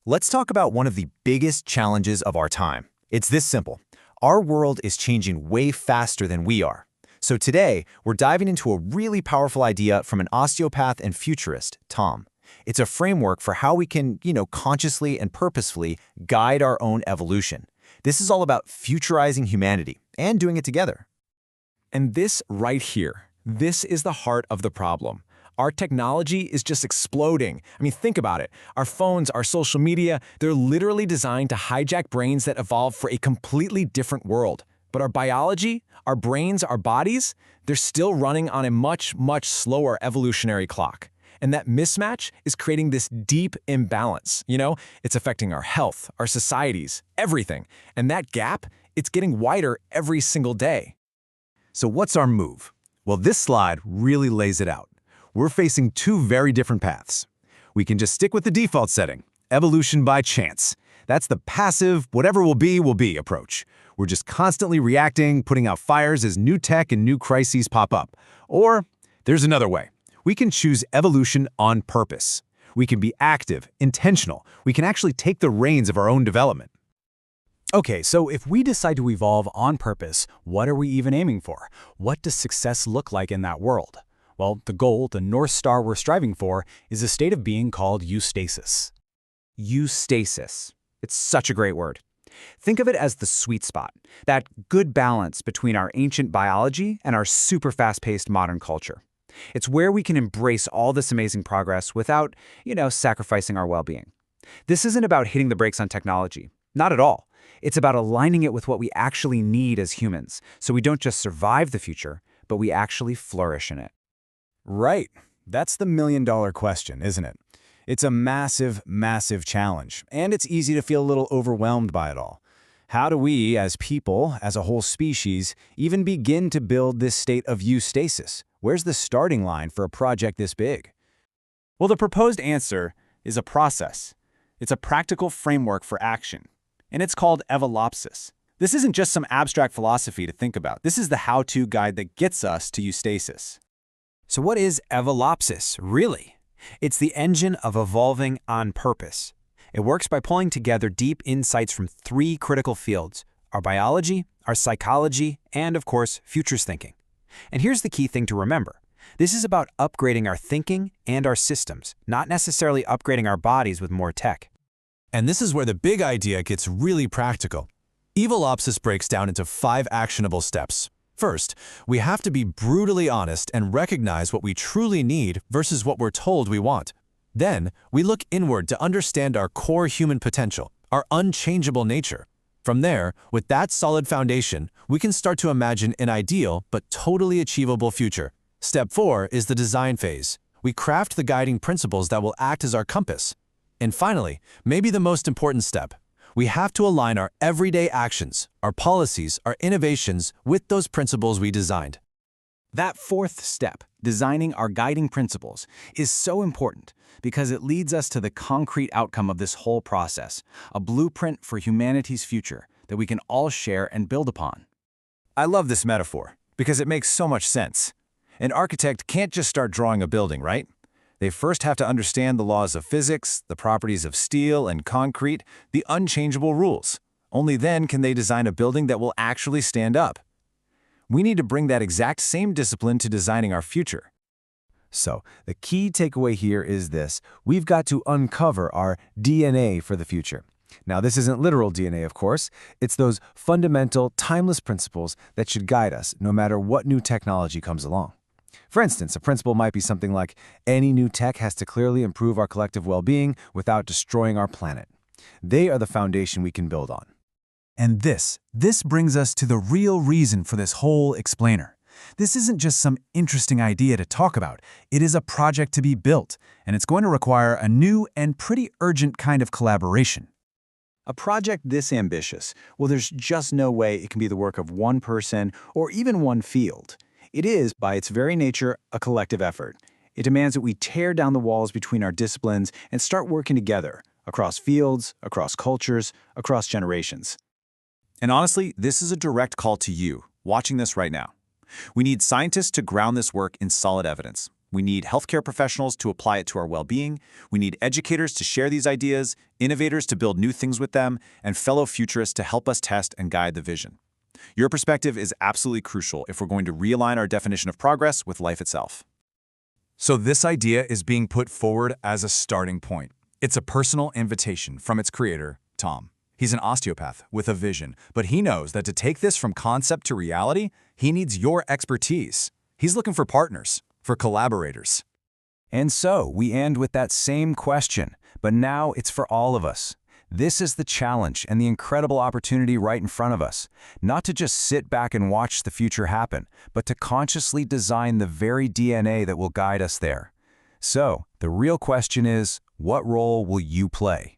Let's talk about one of the biggest challenges of our time. It's this simple. Our world is changing way faster than we are. So today, we're diving into a really powerful idea from an osteopath and futurist, Tom. It's a framework for how we can, consciously and purposefully guide our own evolution. This is all about futurizing humanity and doing it together. And this right here, this is the heart of the problem. Our technology is just exploding. I mean, think about it. Our phones, our social media, they're literally designed to hijack brains that evolved for a completely different world. But our biology, our brains, our bodies, they're still running on a much, much slower evolutionary clock. And that mismatch is creating this deep imbalance. It's affecting our health, our societies, everything. And that gap, it's getting wider every single day. So what's our move? Well, this slide really lays it out. We're facing two very different paths. We can just stick with the default setting, evolution by chance. That's the passive, whatever will be approach. We're just constantly reacting, putting out fires as new tech and new crises pop up. Or there's another way. We can choose evolution on purpose. We can be active, intentional. We can actually take the reins of our own development. Okay, so if we decide to evolve on purpose, what are we even aiming for? What does success look like in that world? Well, the goal, the North Star we're striving for, is a state of being called eustasis. Eustasis. It's such a great word. Think of it as the sweet spot, that good balance between our ancient biology and our super fast-paced modern culture. It's where we can embrace all this amazing progress without, sacrificing our well-being. This isn't about hitting the brakes on technology. Not at all. It's about aligning it with what we actually need as humans, so we don't just survive the future, but we actually flourish in it. Right. That's the million-dollar question, isn't it? It's a massive, massive challenge, and it's easy to feel a little overwhelmed by it all. How do we, as people, as a whole species, even begin to build this state of eustasis? Where's the starting line for a project this big? Well, the proposed answer is a process. It's a practical framework for action, and it's called Evolopsis. This isn't just some abstract philosophy to think about. This is the how-to guide that gets us to eustasis. So what is Evolopsis, really? It's the engine of evolving on purpose. It works by pulling together deep insights from three critical fields: our biology, our psychology, and, of course, futures thinking. And here's the key thing to remember. This is about upgrading our thinking and our systems, not necessarily upgrading our bodies with more tech. And this is where the big idea gets really practical. Evolopsis breaks down into 5 actionable steps. First, we have to be brutally honest and recognize what we truly need versus what we're told we want. Then, we look inward to understand our core human potential, our unchangeable nature. From there, with that solid foundation, we can start to imagine an ideal but totally achievable future. Step 4 is the design phase. We craft the guiding principles that will act as our compass. And finally, maybe the most important step, we have to align our everyday actions, our policies, our innovations with those principles we designed. That fourth step, designing our guiding principles, is so important because it leads us to the concrete outcome of this whole process, a blueprint for humanity's future that we can all share and build upon. I love this metaphor because it makes so much sense. An architect can't just start drawing a building, right? They first have to understand the laws of physics, the properties of steel and concrete, the unchangeable rules. Only then can they design a building that will actually stand up. We need to bring that exact same discipline to designing our future. So, the key takeaway here is this: we've got to uncover our DNA for the future. Now, this isn't literal DNA, of course. It's those fundamental, timeless principles that should guide us no matter what new technology comes along. For instance, a principle might be something like, any new tech has to clearly improve our collective well-being without destroying our planet. They are the foundation we can build on. And this brings us to the real reason for this whole explainer. This isn't just some interesting idea to talk about. It is a project to be built, and it's going to require a new and pretty urgent kind of collaboration. A project this ambitious, well, there's just no way it can be the work of one person or even one field. It is, by its very nature, a collective effort. It demands that we tear down the walls between our disciplines and start working together, across fields, across cultures, across generations. And honestly, this is a direct call to you, watching this right now. We need scientists to ground this work in solid evidence. We need healthcare professionals to apply it to our well-being. We need educators to share these ideas, innovators to build new things with them, and fellow futurists to help us test and guide the vision. Your perspective is absolutely crucial if we're going to realign our definition of progress with life itself. So this idea is being put forward as a starting point. It's a personal invitation from its creator, Tom. He's an osteopath with a vision, but he knows that to take this from concept to reality, he needs your expertise. He's looking for partners, for collaborators. And so we end with that same question, but now it's for all of us. This is the challenge and the incredible opportunity right in front of us, not to just sit back and watch the future happen, but to consciously design the very DNA that will guide us there. So, the real question is, what role will you play?